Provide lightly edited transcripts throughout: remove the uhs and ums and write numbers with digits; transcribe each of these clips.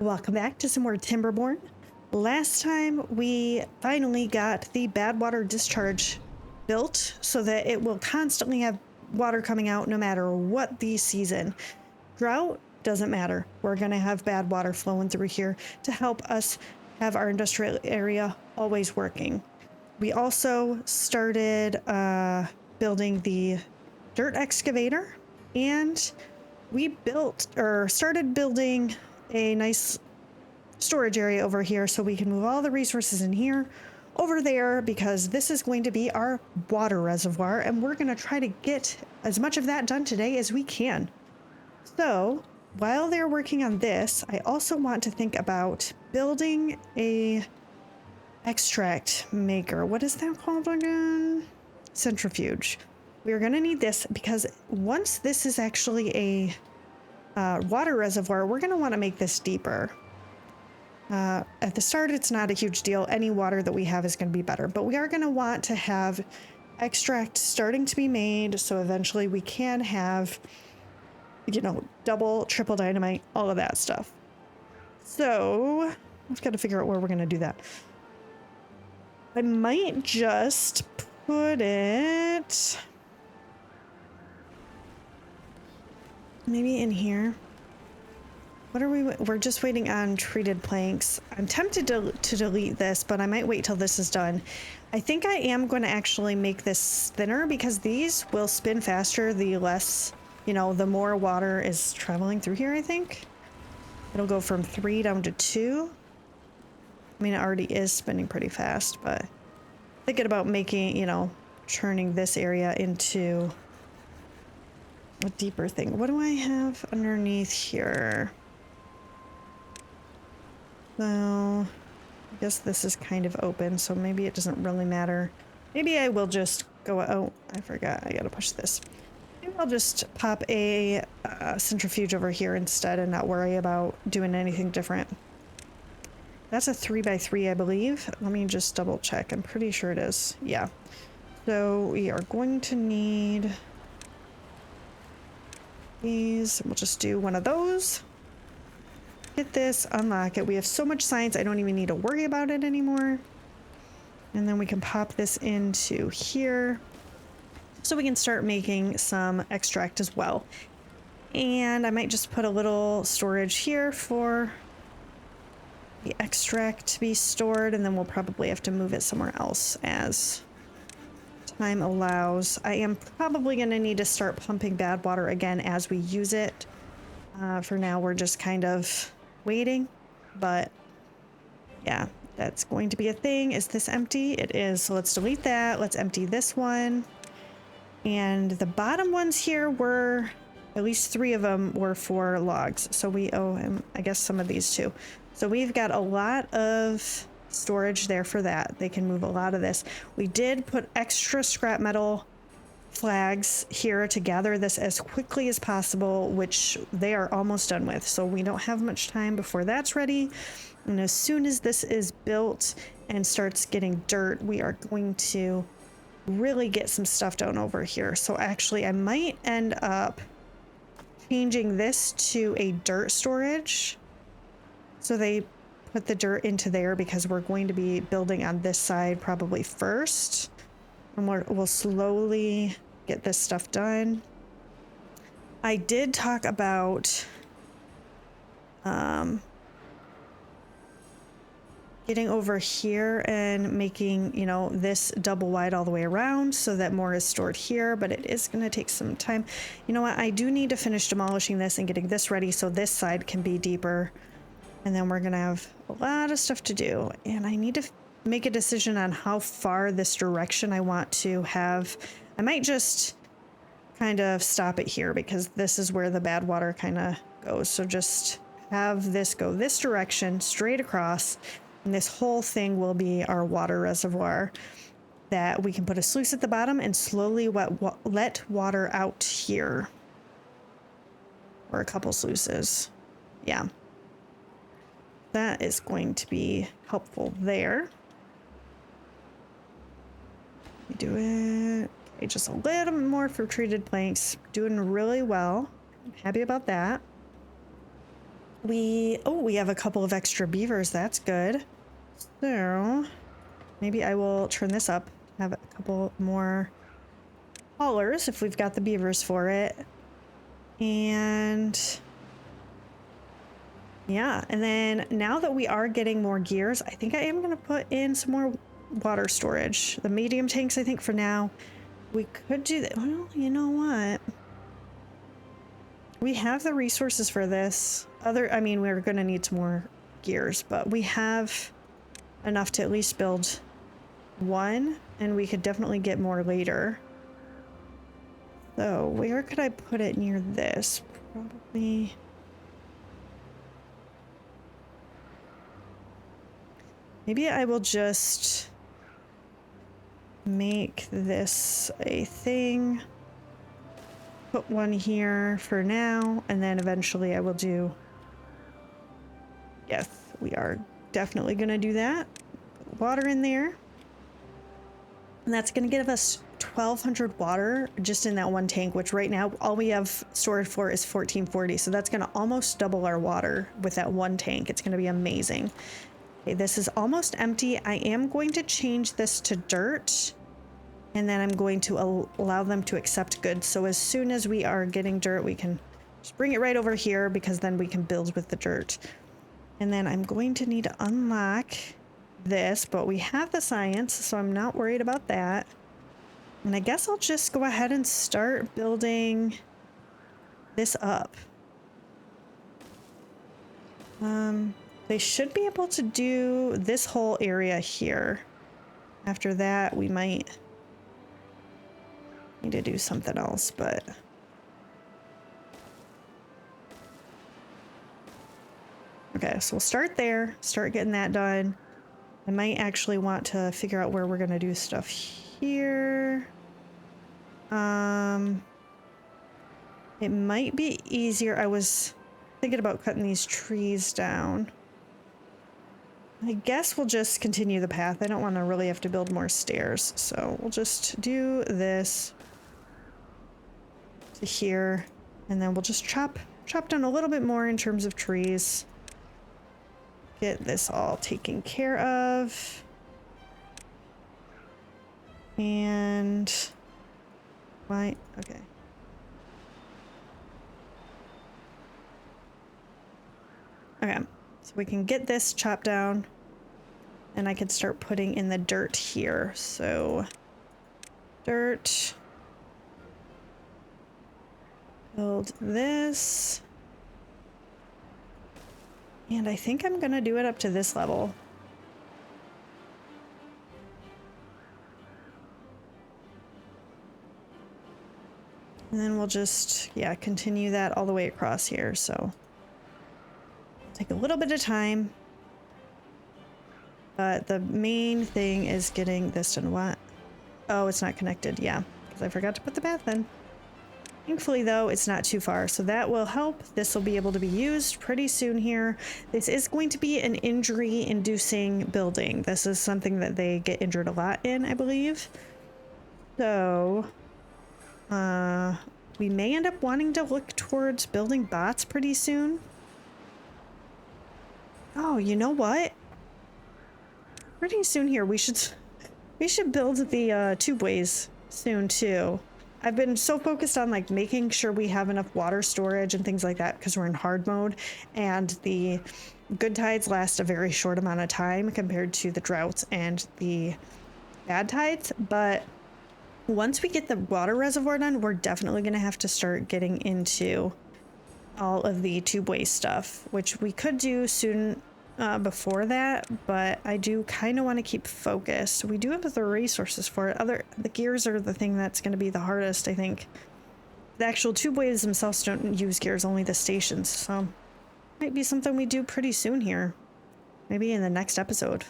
Welcome back to some more Timberborn. Last time we finally got the badwater discharge built so that it will constantly have water coming out no matter what the season. Drought doesn't matter. We're going to have bad water flowing through here to help us have our industrial area always working. We also started building the dirt excavator, and we started building a nice storage area over here so we can move all the resources in here over there, because this is going to be our water reservoir, and we're going to try to get as much of that done today as we can. So while they're working on this, I also want to think about building a extract maker. What is that called again? Centrifuge. We're going to need this because once this is actually a water reservoir, we're going to want to make this deeper. At the start, it's not a huge deal. Any water that we have is going to be better, but we are going to want to have extract starting to be made, so eventually we can have, double, triple dynamite, all of that stuff. So I've got to figure out where we're going to do that. I might just put it maybe in here. What are we're just waiting on treated planks. I'm tempted to delete this, but I might wait till this is done. I think I am going to actually make this thinner because these will spin faster the less, the more water is traveling through here. I think it'll go from 3 down to 2. I mean, it already is spinning pretty fast, but thinking about making, turning this area into a deeper thing. What do I have underneath here? So I guess this is kind of open, so maybe it doesn't really matter. Maybe I will just go, oh, I forgot, I gotta push this. Maybe I'll just pop a centrifuge over here instead and not worry about doing anything different. That's a 3x3, I believe. Let me just double check. I'm pretty sure it is. Yeah. So we are going to need these. We'll just do one of those. Get this, unlock it. We have so much science, I don't even need to worry about it anymore. And then we can pop this into here so we can start making some extract as well. And I might just put a little storage here for the extract to be stored, and then we'll probably have to move it somewhere else as time allows. I am probably going to need to start pumping bad water again as we use it. For now, we're just kind of waiting, but yeah, that's going to be a thing. Is this empty? It is. So let's delete that. Let's empty this one. And the bottom ones here were, at least 3 of them were for logs. So we owe him, I guess, some of these too. So we've got a lot of storage there for that. They can move a lot of this. We did put extra scrap metal flags here to gather this as quickly as possible, which they are almost done with. So we don't have much time before that's ready. And as soon as this is built and starts getting dirt, we are going to really get some stuff done over here. So actually, I might end up changing this to a dirt storage. So they put the dirt into there because we're going to be building on this side probably first. And we'll slowly get this stuff done. I did talk about getting over here and making, this double wide all the way around so that more is stored here, but it is going to take some time. You know what? I do need to finish demolishing this and getting this ready so this side can be deeper. And then we're going to have a lot of stuff to do. And I need to make a decision on how far this direction I want to have. I might just kind of stop it here because this is where the bad water kind of goes. So just have this go this direction straight across, and this whole thing will be our water reservoir that we can put a sluice at the bottom and slowly let water out here, or a couple sluices. Yeah, that is going to be helpful there. Do it. Okay, just a little bit more for treated planks. Doing really well. I'm happy about that. we have a couple of extra beavers. That's good. So maybe I will turn this up, have a couple more haulers if we've got the beavers for it. And yeah, and then now that we are getting more gears, I think I am going to put in some more water storage. The medium tanks, I think for now, we could do that. Well, you know what? We have the resources for this. I mean, we're going to need some more gears, but we have enough to at least build one, and we could definitely get more later. So where could I put it near this? Probably... maybe I will just make this a thing. Put one here for now, and then eventually I will do... yes, we are definitely going to do that. Put water in there. And that's going to give us 1,200 water just in that one tank, which right now all we have stored for is 1440. So that's going to almost double our water with that one tank. It's going to be amazing. Okay, this is almost empty. I am going to change this to dirt, and then I'm going to allow them to accept goods. So as soon as we are getting dirt, we can just bring it right over here, because then we can build with the dirt. And then I'm going to need to unlock this, but we have the science, so I'm not worried about that. And I guess I'll just go ahead and start building this up. They should be able to do this whole area here. After that, we might need to do something else, but... okay, so we'll start there, start getting that done. I might actually want to figure out where we're going to do stuff here. It might be easier. I was thinking about cutting these trees down. I guess we'll just continue the path. I don't want to really have to build more stairs, so we'll just do this to here, and then we'll just chop down a little bit more in terms of trees. Get this all taken care of. And why? Okay. Okay, so we can get this chopped down, and I can start putting in the dirt here. So dirt, build this. And I think I'm gonna do it up to this level. And then we'll just, yeah, continue that all the way across here. So take a little bit of time. But the main thing is getting this done. What? Oh, it's not connected. Yeah, because I forgot to put the bath in. Thankfully, though, it's not too far, so that will help. This will be able to be used pretty soon here. This is going to be an injury-inducing building. This is something that they get injured a lot in, I believe. So, we may end up wanting to look towards building bots pretty soon. Oh, you know what? Pretty soon here, we should build the tubeways soon, too. I've been so focused on like making sure we have enough water storage and things like that because we're in hard mode, and the good tides last a very short amount of time compared to the droughts and the bad tides. But once we get the water reservoir done, we're definitely going to have to start getting into all of the tubeway stuff, which we could do soon before that, but I do kind of want to keep focused. We do have the resources for it. The gears are the thing that's going to be the hardest, I think. The actual tubeways themselves don't use gears, only the stations, so might be something we do pretty soon here. Maybe in the next episode.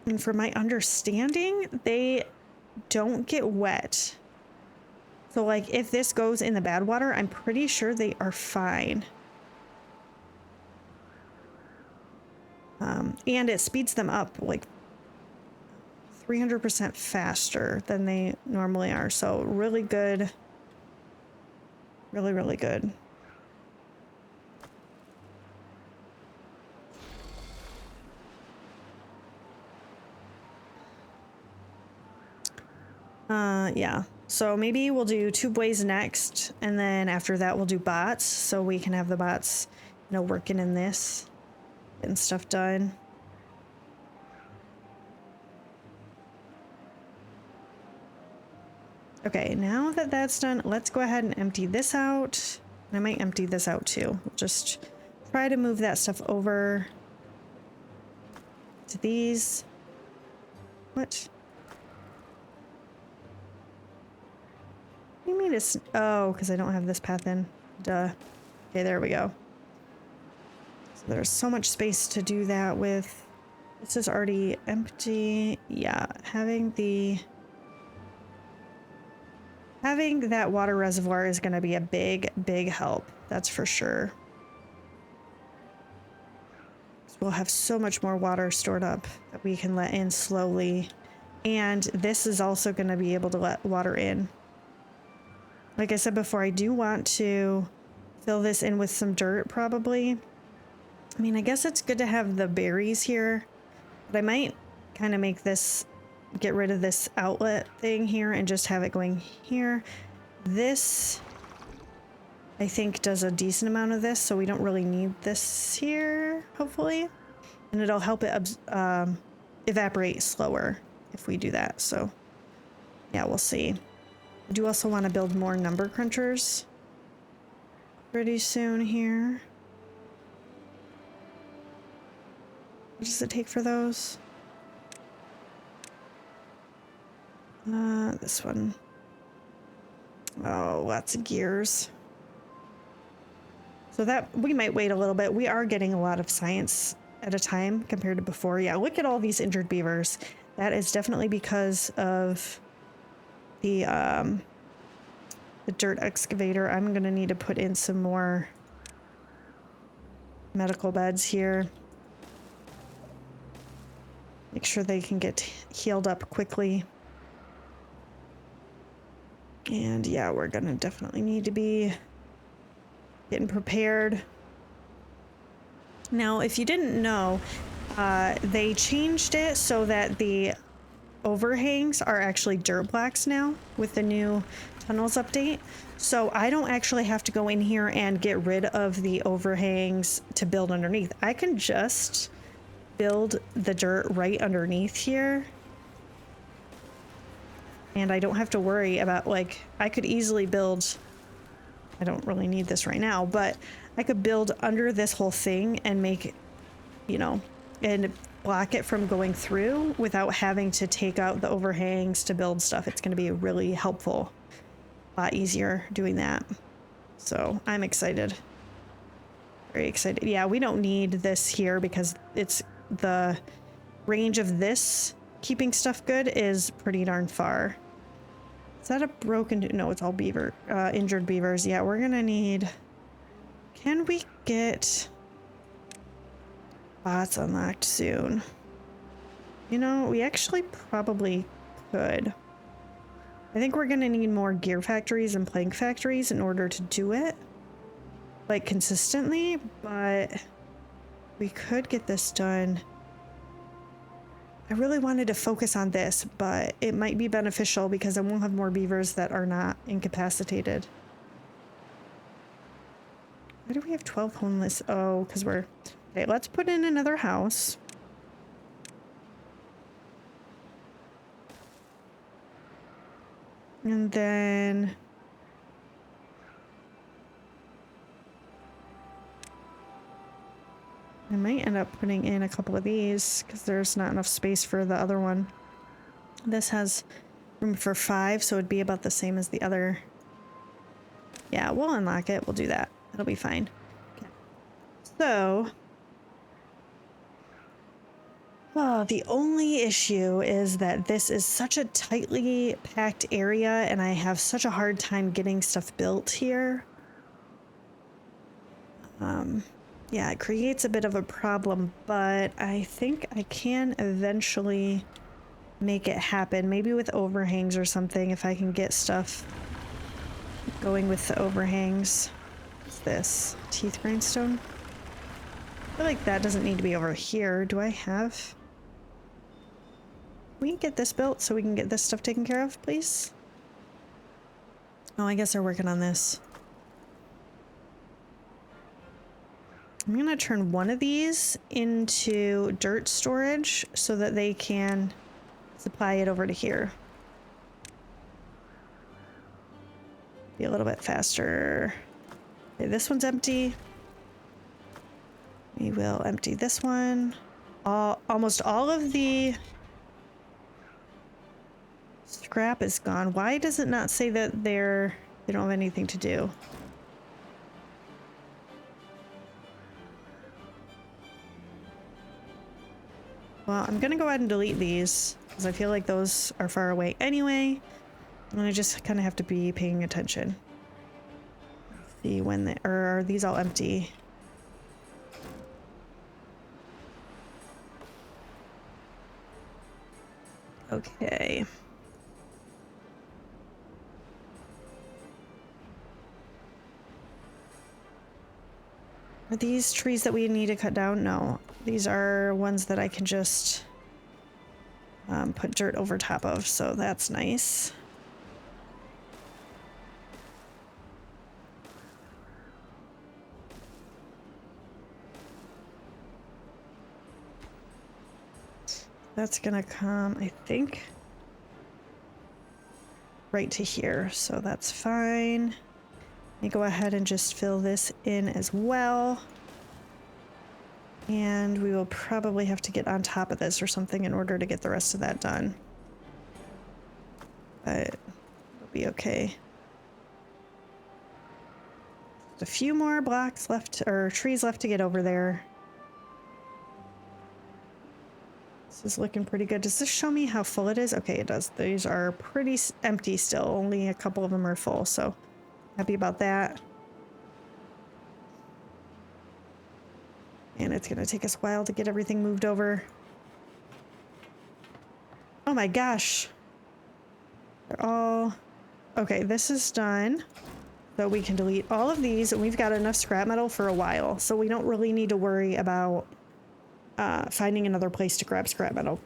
And from my understanding, they don't get wet. So like if this goes in the bad water, I'm pretty sure they are fine. And it speeds them up like 300% faster than they normally are. So really good. Really, really good. Yeah. So maybe we'll do tubeways next, and then after that we'll do bots, so we can have the bots, you know, working in this, getting stuff done. Okay, now that that's done, let's go ahead and empty this out. I might empty this out too. Just try to move that stuff over to these. What? What do you mean it's... Oh, because I don't have this path in. Duh. Okay, there we go. So there's so much space to do that with. This is already empty. Yeah, having that water reservoir is going to be a big, big help. That's for sure. We'll have so much more water stored up that we can let in slowly. And this is also going to be able to let water in. Like I said before, I do want to fill this in with some dirt probably. I mean, I guess it's good to have the berries here, but I might kind of make this, get rid of this outlet thing here and just have it going here. This, I think, does a decent amount of this, so we don't really need this here, hopefully. And it'll help it evaporate slower if we do that. So yeah, we'll see. I do also want to build more number crunchers pretty soon here. What does it take for those? This one. Oh, lots of gears. So that, we might wait a little bit. We are getting a lot of science at a time compared to before. Yeah, look at all these injured beavers. That is definitely because of the dirt excavator. I'm gonna need to put in some more medical beds here. Make sure they can get healed up quickly. And yeah, we're gonna definitely need to be getting prepared. Now, if you didn't know, they changed it so that the overhangs are actually dirt blocks now with the new tunnels update. So I don't actually have to go in here and get rid of the overhangs to build underneath. I can just build the dirt right underneath here. And I don't have to worry about, like, I could easily build, I don't really need this right now, but I could build under this whole thing and make, you know, and block it from going through without having to take out the overhangs to build stuff. It's going to be really helpful. A lot easier doing that. So I'm excited. Very excited. Yeah, we don't need this here because it's the range of this keeping stuff good is pretty darn far. Is that a broken? No, it's all beaver, injured beavers. Yeah, we're gonna need, can we get bots unlocked soon? You know, we actually probably could. I think we're gonna need more gear factories and plank factories in order to do it, like, consistently, but we could get this done. I really wanted to focus on this, but it might be beneficial because I won't have more beavers that are not incapacitated. Why do we have 12 homeless? Oh, because we're... Okay, let's put in another house. And then... I might end up putting in a couple of these because there's not enough space for the other one. This has room for 5, so it'd be about the same as the other. Yeah, we'll unlock it. We'll do that. It'll be fine. Okay. So, the only issue is that this is such a tightly packed area and I have such a hard time getting stuff built here. Yeah, it creates a bit of a problem, but I think I can eventually make it happen. Maybe with overhangs or something, if I can get stuff going with the overhangs. What's this? Teeth grindstone? I feel like that doesn't need to be over here. Do I have... Can we get this built so we can get this stuff taken care of, please? Oh, I guess they're working on this. I'm gonna turn one of these into dirt storage so that they can supply it over to here. Be a little bit faster. Okay, this one's empty. We will empty this one. Almost all of the scrap is gone. Why does it not say that they don't have anything to do? Well, I'm gonna go ahead and delete these because I feel like those are far away anyway. And I just kind of have to be paying attention. See when they, or are these all empty? Okay. Are these trees that we need to cut down? No. These are ones that I can just put dirt over top of, so that's nice. That's gonna come, I think, right to here, so that's fine. Let me go ahead and just fill this in as well. And we will probably have to get on top of this or something in order to get the rest of that done. But it'll be okay. Just a few more blocks left, or trees left to get over there. This is looking pretty good. Does this show me how full it is? Okay, it does. These are pretty empty still. Only a couple of them are full, so happy about that. And it's gonna take us a while to get everything moved over. Oh my gosh. They're all... Okay, this is done. So we can delete all of these, and we've got enough scrap metal for a while. So we don't really need to worry about finding another place to grab scrap metal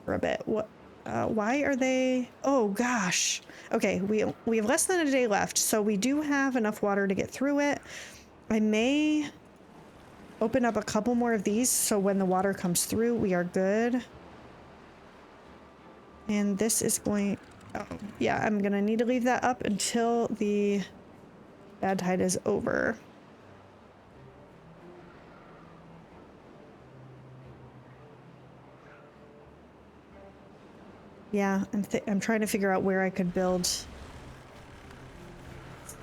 for a bit. What? Why are they... Oh gosh. Okay, we have less than a day left, so we do have enough water to get through it. I may open up a couple more of these so when the water comes through, we are good. And this is going... Oh, yeah, I'm gonna need to leave that up until the bad tide is over. Yeah, I'm trying to figure out where I could build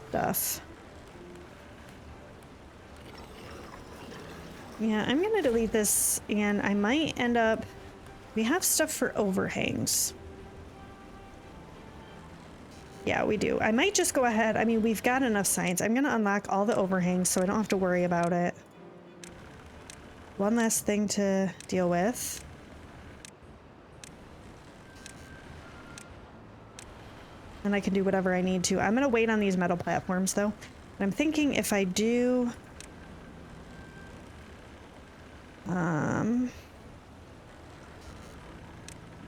stuff. Yeah, I'm gonna delete this, and I might end up... We have stuff for overhangs. Yeah, we do. I might just go ahead. I mean, we've got enough signs. I'm gonna unlock all the overhangs so I don't have to worry about it. One last thing to deal with. And I can do whatever I need to. I'm gonna wait on these metal platforms though. And I'm thinking if I do...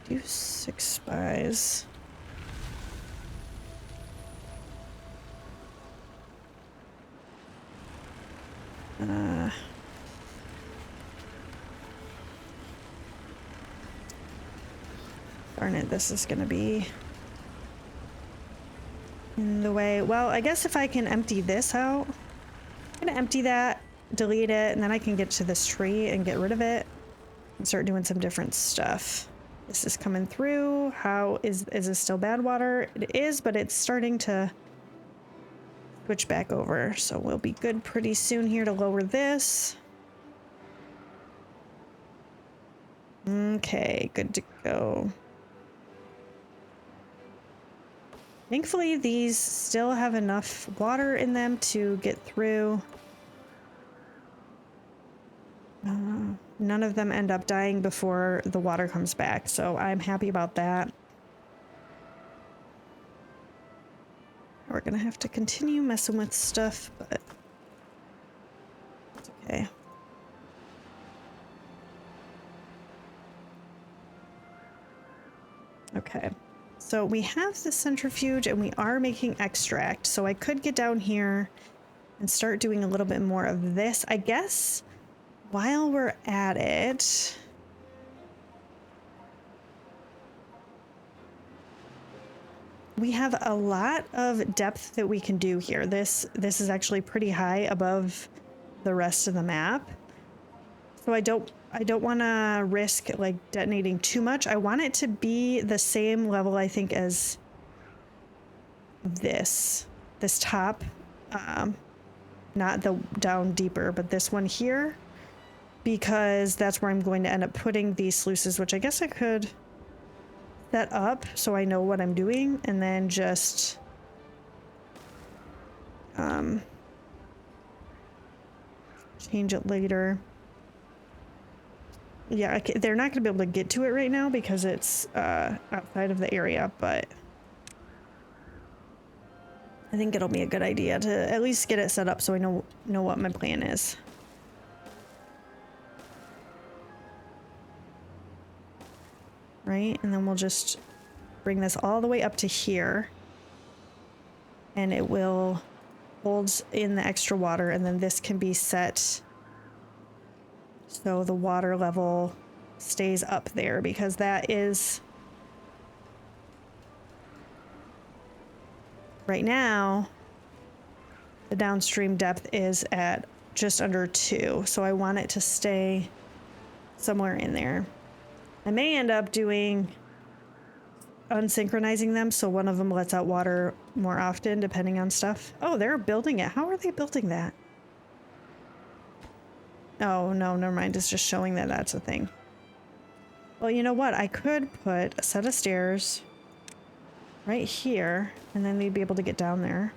do 6 spies. Darn it, this is gonna be in the way. Well, I guess if I can empty this out, I'm gonna empty that, delete it, and then I can get to this tree and get rid of it and start doing some different stuff. This is coming through. How is this still bad water? It is, but it's starting to switch back over, so we'll be good pretty soon here to lower this. Okay, good to go. Thankfully, these still have enough water in them to get through. none of them end up dying before the water comes back. So I'm happy about that. We're gonna have to continue messing with stuff, but it's okay. Okay, so we have the centrifuge and we are making extract. So I could get down here and start doing a little bit more of this. I guess while we're at it, we have a lot of depth that we can do here. This is actually pretty high above the rest of the map. So I don't want to risk like detonating too much. I want it to be the same level, I think, as this top, not the down deeper, but this one here, because that's where I'm going to end up putting these sluices, which I guess I could set up so I know what I'm doing and then just change it later. Yeah, they're not going to be able to get to it right now because it's outside of the area, but I think it'll be a good idea to at least get it set up so I know what my plan is. Right, and then we'll just bring this all the way up to here, and it will hold in the extra water, and then this can be set so the water level stays up there, because that is right now the downstream depth is at just under 2, so I want it to stay somewhere in there. I may end up unsynchronizing them so one of them lets out water more often depending on stuff. Oh, they're building it. How are they building that? Oh, no, never mind. It's just showing that that's a thing. Well, you know what? I could put a set of stairs right here, and then they'd be able to get down there.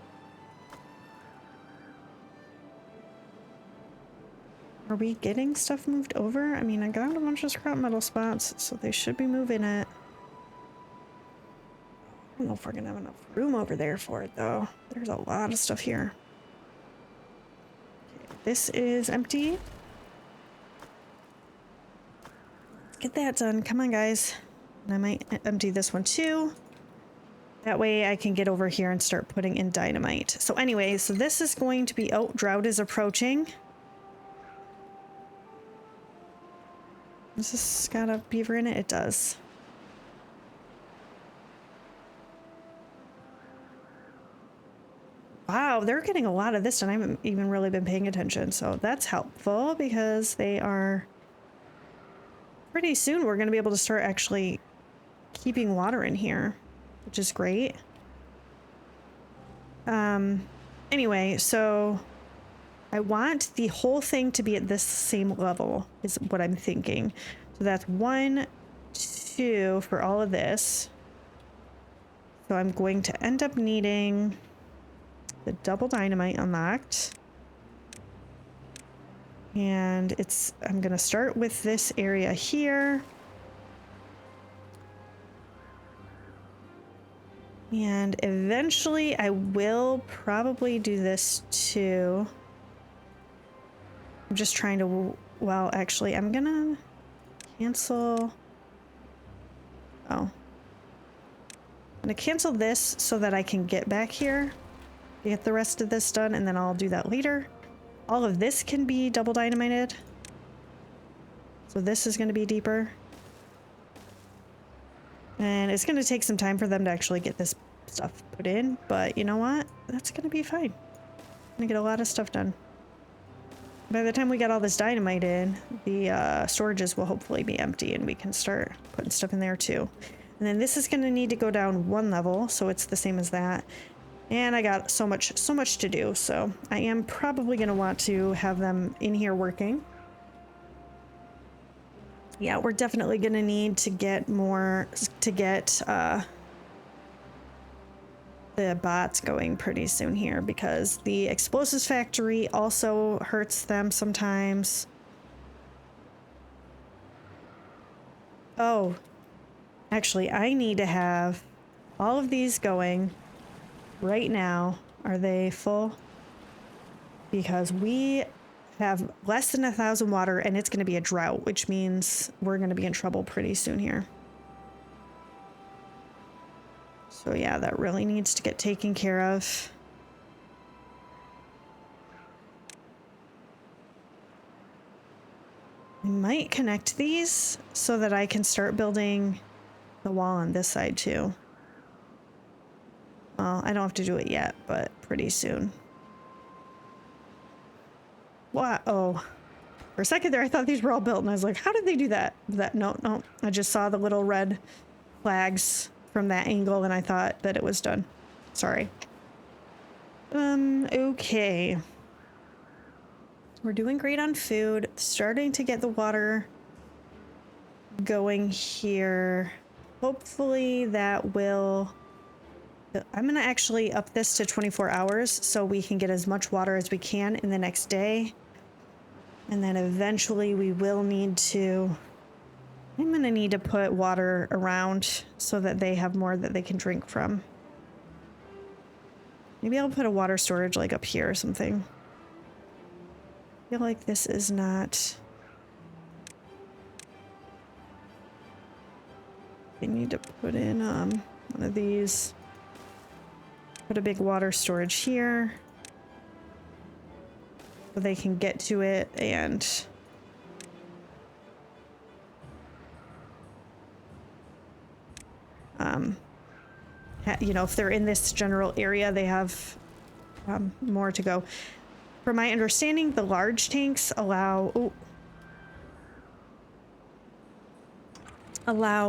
Are we getting stuff moved over? I mean, I got a bunch of scrap metal spots, so they should be moving it. I don't know if we're gonna have enough room over there for it, though. There's a lot of stuff here. Okay, this is empty. Let's get that done. Come on, guys. And I might empty this one, too. That way I can get over here and start putting in dynamite. So anyway, so this is going to be... Oh, drought is approaching. Does this got a beaver in it? It does. Wow, they're getting a lot of this done. I haven't even really been paying attention, so that's helpful because they are... Pretty soon we're going to be able to start actually keeping water in here, which is great. Anyway, so I want the whole thing to be at this same level is what I'm thinking. So that's 1, 2 for all of this. So I'm going to end up needing the double dynamite unlocked. And I'm gonna start with this area here. And eventually I will probably do this too. I'm just trying to, well, actually I'm gonna cancel. Oh. I'm gonna cancel this so that I can get back here, get the rest of this done, and then I'll do that later. All of this can be double dynamited. So this is gonna be deeper. And it's gonna take some time for them to actually get this stuff put in, but you know what? That's gonna be fine. I'm gonna get a lot of stuff done. By the time we get all this dynamite in, the storages will hopefully be empty and we can start putting stuff in there too. And then this is gonna need to go down 1 level, so it's the same as that. And I got so much to do, so I am probably gonna want to have them in here working. Yeah, we're definitely gonna need to get more, the bots going pretty soon here, because the explosives factory also hurts them sometimes. Oh, actually, I need to have all of these going right now. Are they full? Because we have less than 1,000 water and it's going to be a drought, which means we're going to be in trouble pretty soon here. So yeah, that really needs to get taken care of. I might connect these so that I can start building the wall on this side too. Well, I don't have to do it yet, but pretty soon. What? Oh, for a second there, I thought these were all built, and I was like, how did they do that? No, I just saw the little red flags from that angle, and I thought that it was done. Sorry. Okay. We're doing great on food. Starting to get the water going here. Hopefully that will... I'm going to actually up this to 24 hours so we can get as much water as we can in the next day. And then eventually we will need to... I'm going to need to put water around so that they have more that they can drink from. Maybe I'll put a water storage like up here or something. I feel like this is not... I need to put in one of these. Put a big water storage here so they can get to it, and you know, if they're in this general area, they have more to go. From my understanding, the large tanks allow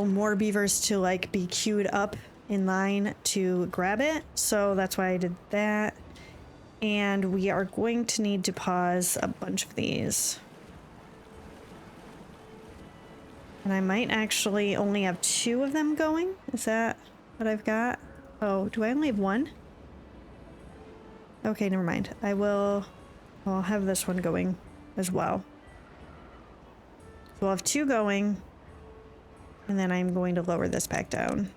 more beavers to like be queued up in line to grab it, so that's why I did that. And we are going to need to pause a bunch of these, and I might actually only have 2 of them going. Is that what I've got? Oh, do I only have 1? Okay, never mind. I'll have this one going as well. So we'll have 2 going, and then I'm going to lower this back down.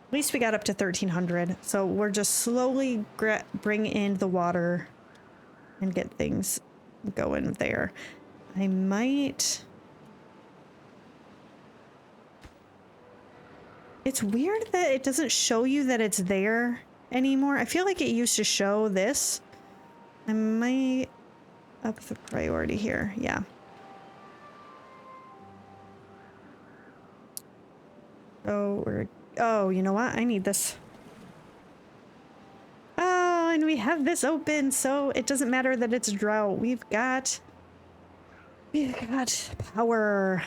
At least we got up to 1,300, so we're just slowly bring in the water and get things going there. I might... It's weird that it doesn't show you that it's there anymore. I feel like it used to show this. I might up the priority here. Yeah. Oh, you know what? I need this. Oh, and we have this open, so it doesn't matter that it's a drought. We've got power.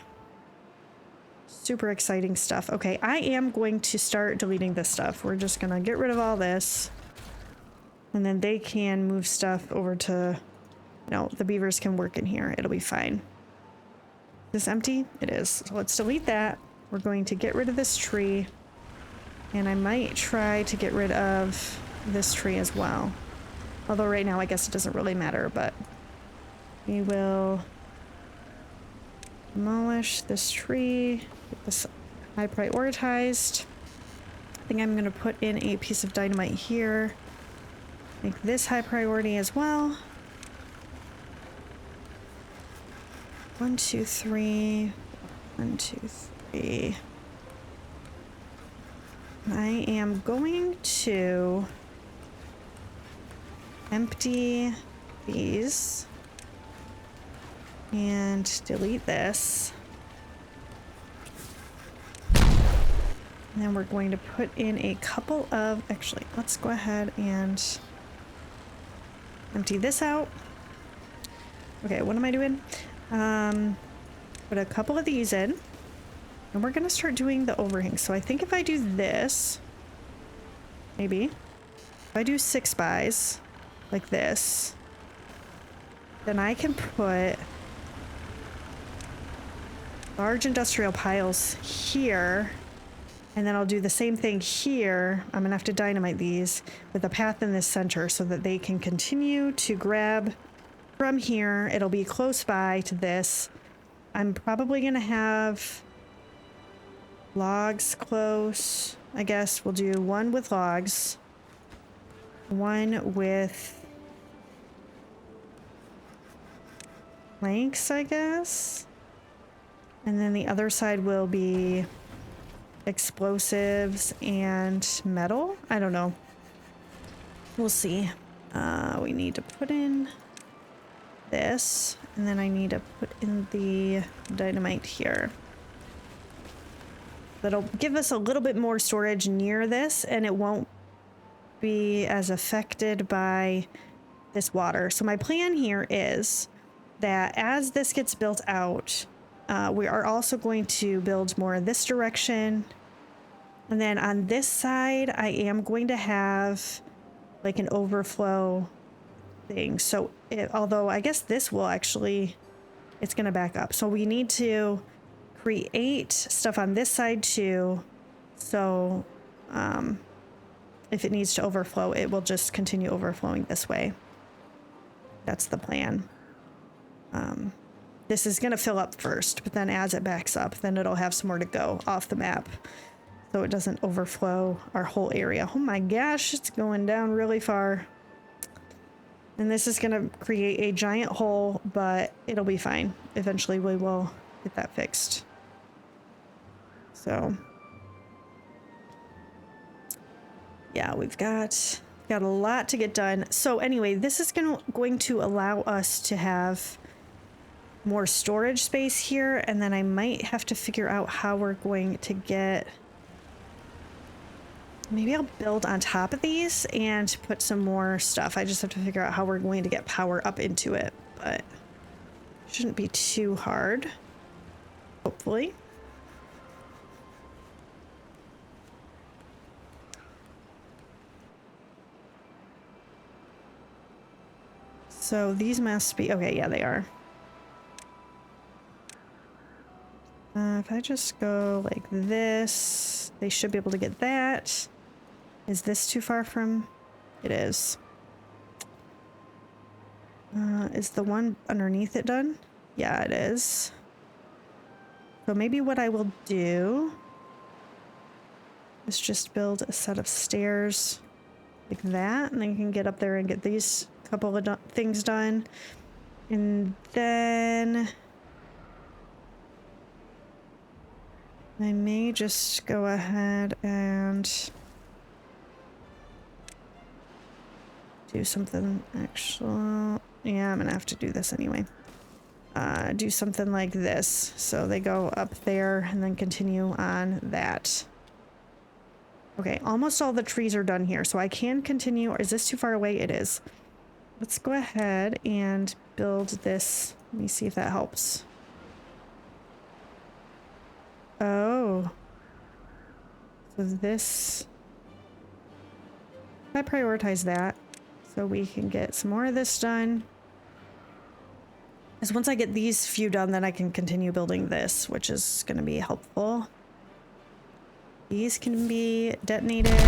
Super exciting stuff. Okay, I am going to start deleting this stuff. We're just gonna get rid of all this, and then they can move stuff over to, no, the beavers can work in here. It'll be fine. Is this empty? It is. So let's delete that. We're going to get rid of this tree, and I might try to get rid of this tree as well. Although right now I guess it doesn't really matter, but we will demolish this tree. Get this high prioritized. I think I'm going to put in a piece of dynamite here. Make this high priority as well. 1, 2, 3. 1, 2, 3. I am going to empty these and delete this. And then we're going to put in a couple of, actually, let's go ahead and empty this out. Okay, what am I doing? Put a couple of these in, and we're gonna start doing the overhang. So I think if I do this, maybe, if I do 6 bys like this, then I can put large industrial piles here, and then I'll do the same thing here. I'm gonna have to dynamite these with a path in this center so that they can continue to grab from here. It'll be close by to this. I'm probably gonna have logs close. I guess we'll do one with logs, one with planks, I guess. And then the other side will be explosives and metal. I don't know. We'll see. We need to put in this, and then I need to put in the dynamite here. That'll give us a little bit more storage near this, and it won't be as affected by this water. So my plan here is that as this gets built out, we are also going to build more in this direction. And then on this side, I am going to have like an overflow thing. So although I guess this will actually, it's going to back up. So we need to create stuff on this side too. So if it needs to overflow, it will just continue overflowing this way. That's the plan. This is going to fill up first, but then as it backs up, then it'll have somewhere to go off the map so it doesn't overflow our whole area. Oh my gosh, it's going down really far. And this is going to create a giant hole, but it'll be fine. Eventually we will get that fixed. So yeah, we've got a lot to get done. So anyway, this is going to allow us to have more storage space here, and then I might have to figure out how we're going to get, maybe I'll build on top of these and put some more stuff. I just have to figure out how we're going to get power up into it, but it shouldn't be too hard, hopefully. So these must be, okay, yeah, they are. If I just go like this, they should be able to get that. Is this too far from? It is. Is the one underneath it done? Yeah, it is. So maybe what I will do is just build a set of stairs like that, and then you can get up there and get these couple of things done. And then I may just go ahead and do something actual. Yeah, I'm gonna have to do this anyway. Do something like this. So they go up there and then continue on that. Okay, almost all the trees are done here, so I can continue. Is this too far away? It is. Let's go ahead and build this. Let me see if that helps. Oh. So this... I prioritize that so we can get some more of this done. Because once I get these few done, then I can continue building this, which is going to be helpful. These can be detonated.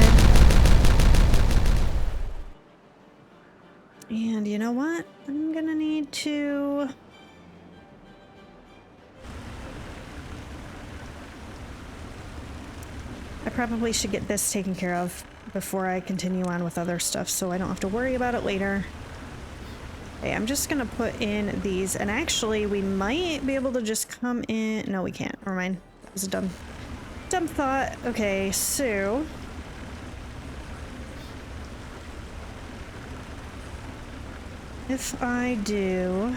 And you know what? I'm gonna need to... I probably should get this taken care of before I continue on with other stuff so I don't have to worry about it later. Okay, I'm just gonna put in these, and actually we might be able to just come in... No, we can't. Never mind. That was a dumb thought. Okay, so... if I do...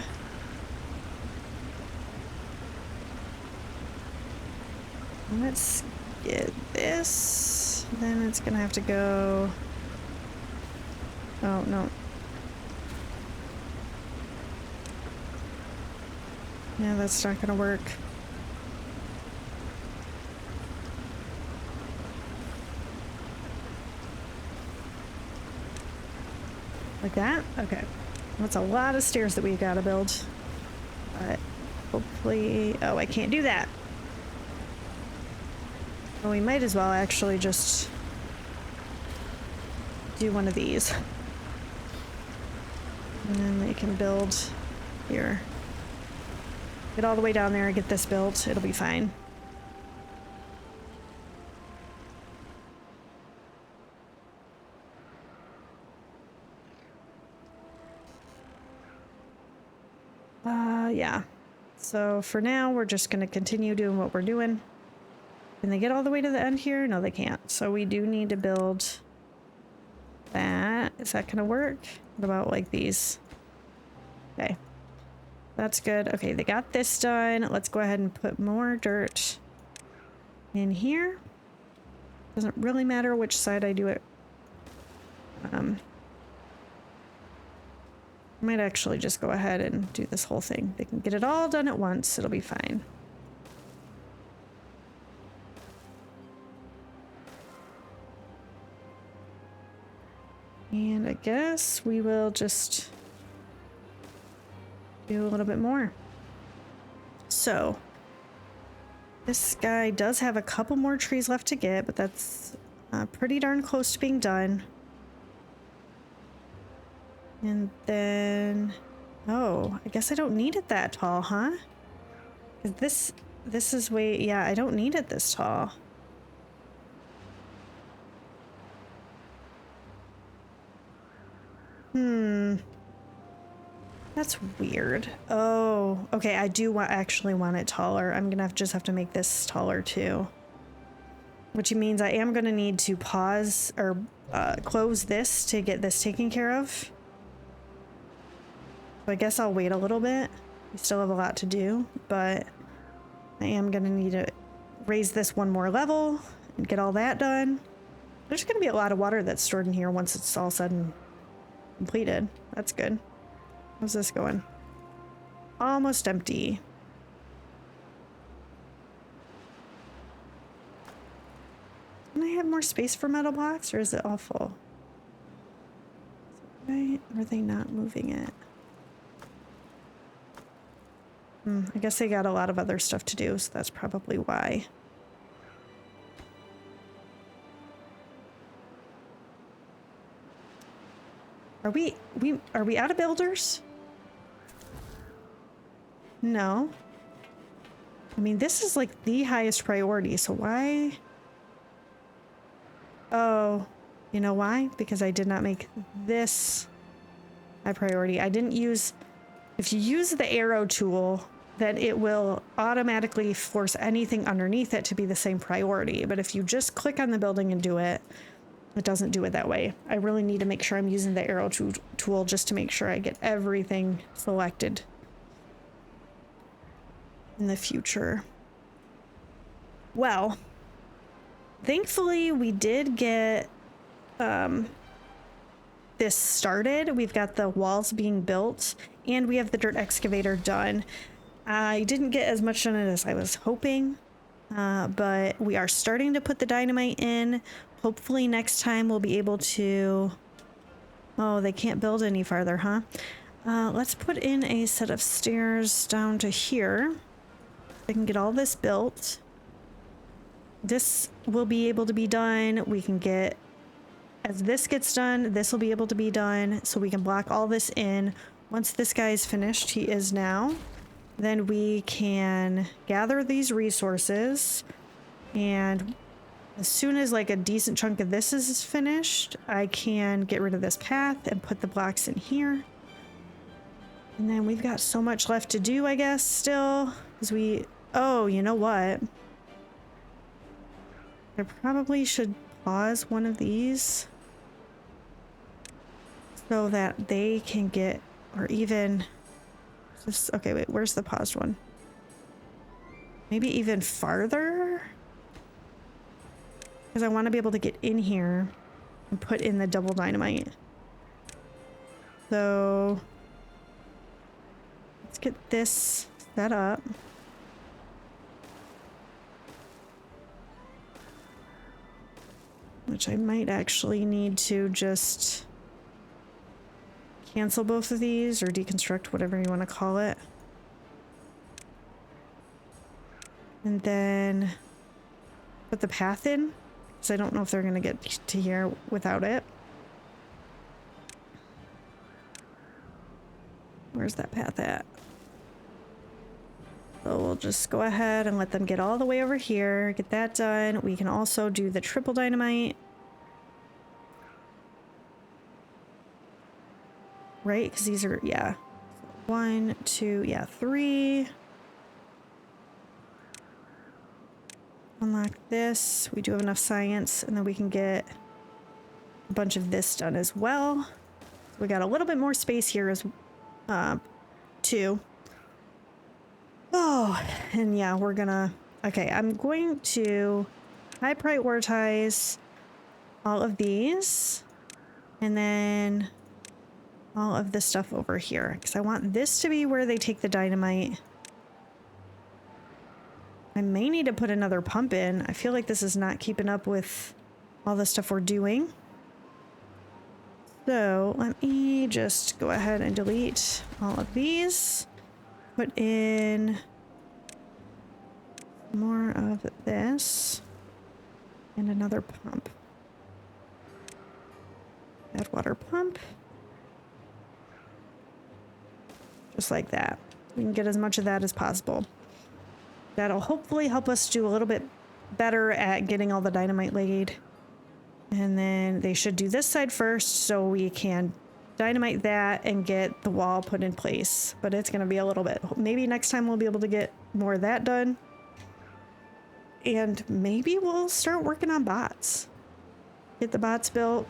let's get this, then it's gonna have to go... oh, no. Yeah, that's not gonna work. Like that? Okay. That's a lot of stairs that we gotta build. But hopefully... oh, I can't do that. Well, we might as well actually just do one of these. And then they can build here. Get all the way down there and get this built. It'll be fine. Yeah. So for now, we're just going to continue doing what we're doing. Can they get all the way to the end here? No, they can't. So we do need to build that. Is that going to work? What about like these? Okay. That's good. Okay, they got this done. Let's go ahead and put more dirt in here. Doesn't really matter which side I do it. I might actually just go ahead and do this whole thing. They can get it all done at once. It'll be fine. And I guess we will just do a little bit more. So this guy does have a couple more trees left to get, but that's pretty darn close to being done. And then, oh, I guess I don't need it that tall, huh? This is way, yeah, I don't need it this tall. That's weird. Oh, okay, I do actually want it taller. I'm gonna just have to make this taller too. Which means I am gonna need to pause or close this to get this taken care of. So I guess I'll wait a little bit. We still have a lot to do, but I am gonna need to raise this one more level and get all that done. There's gonna be a lot of water that's stored in here once it's all said and completed. That's good. How's this going? Almost empty. Can I have more space for metal blocks, or is it all full? Right? Are they not moving it? I guess they got a lot of other stuff to do, so that's probably why. Are we out of builders? No. I mean, this is like the highest priority, so why? Oh, you know why? Because I did not make this high priority. I didn't use, if you use the arrow tool, then it will automatically force anything underneath it to be the same priority. But if you just click on the building and do it, it doesn't do it that way. I really need to make sure I'm using the arrow tool just to make sure I get everything selected in the future. Well, thankfully we did get this started. We've got the walls being built and we have the dirt excavator done. I didn't get as much done as I was hoping, but we are starting to put the dynamite in. Hopefully next time we'll be able to... Oh, they can't build any farther, huh? Let's put in a set of stairs down to here. I can get all this built. This will be able to be done. We can get... As this gets done, this will be able to be done. So we can block all this in. Once this guy is finished, he is now. Then we can gather these resources, and as soon as like a decent chunk of this is finished, I can get rid of this path and put the blocks in here. And then we've got so much left to do, I guess, still, because we... Oh, you know what? I probably should pause one of these so that they can get, or even... Okay, wait, where's the paused one? Maybe even farther? Because I want to be able to get in here and put in the double dynamite. So let's get this set up. Which I might actually need to just cancel both of these or deconstruct, whatever you want to call it. And then put the path in, because I don't know if they're going to get to here without it. Where's that path at? So we'll just go ahead and let them get all the way over here, get that done. We can also do the triple dynamite. Right? Because these are, yeah. 1, 2, yeah, 3. Unlock this. We do have enough science, and then we can get a bunch of this done as well. We got a little bit more space here as too. Oh, and yeah, we're gonna, okay, I'm going to high prioritize all of these and then all of this stuff over here because I want this to be where they take the dynamite. I may need to put another pump in. I feel like this is not keeping up with all the stuff we're doing. So let me just go ahead and delete all of these. Put in more of this and another pump. Add water pump. Just like that. We can get as much of that as possible. That'll hopefully help us do a little bit better at getting all the dynamite laid. And then they should do this side first so we can dynamite that and get the wall put in place. But it's going to be a little bit. Maybe next time we'll be able to get more of that done. And maybe we'll start working on bots. Get the bots built.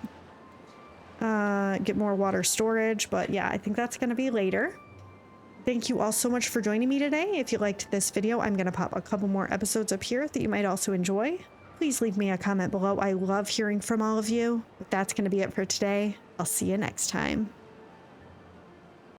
Get more water storage. But yeah, I think that's going to be later. Thank you all so much for joining me today. If you liked this video, I'm going to pop a couple more episodes up here that you might also enjoy. Please leave me a comment below. I love hearing from all of you. But that's going to be it for today. I'll see you next time.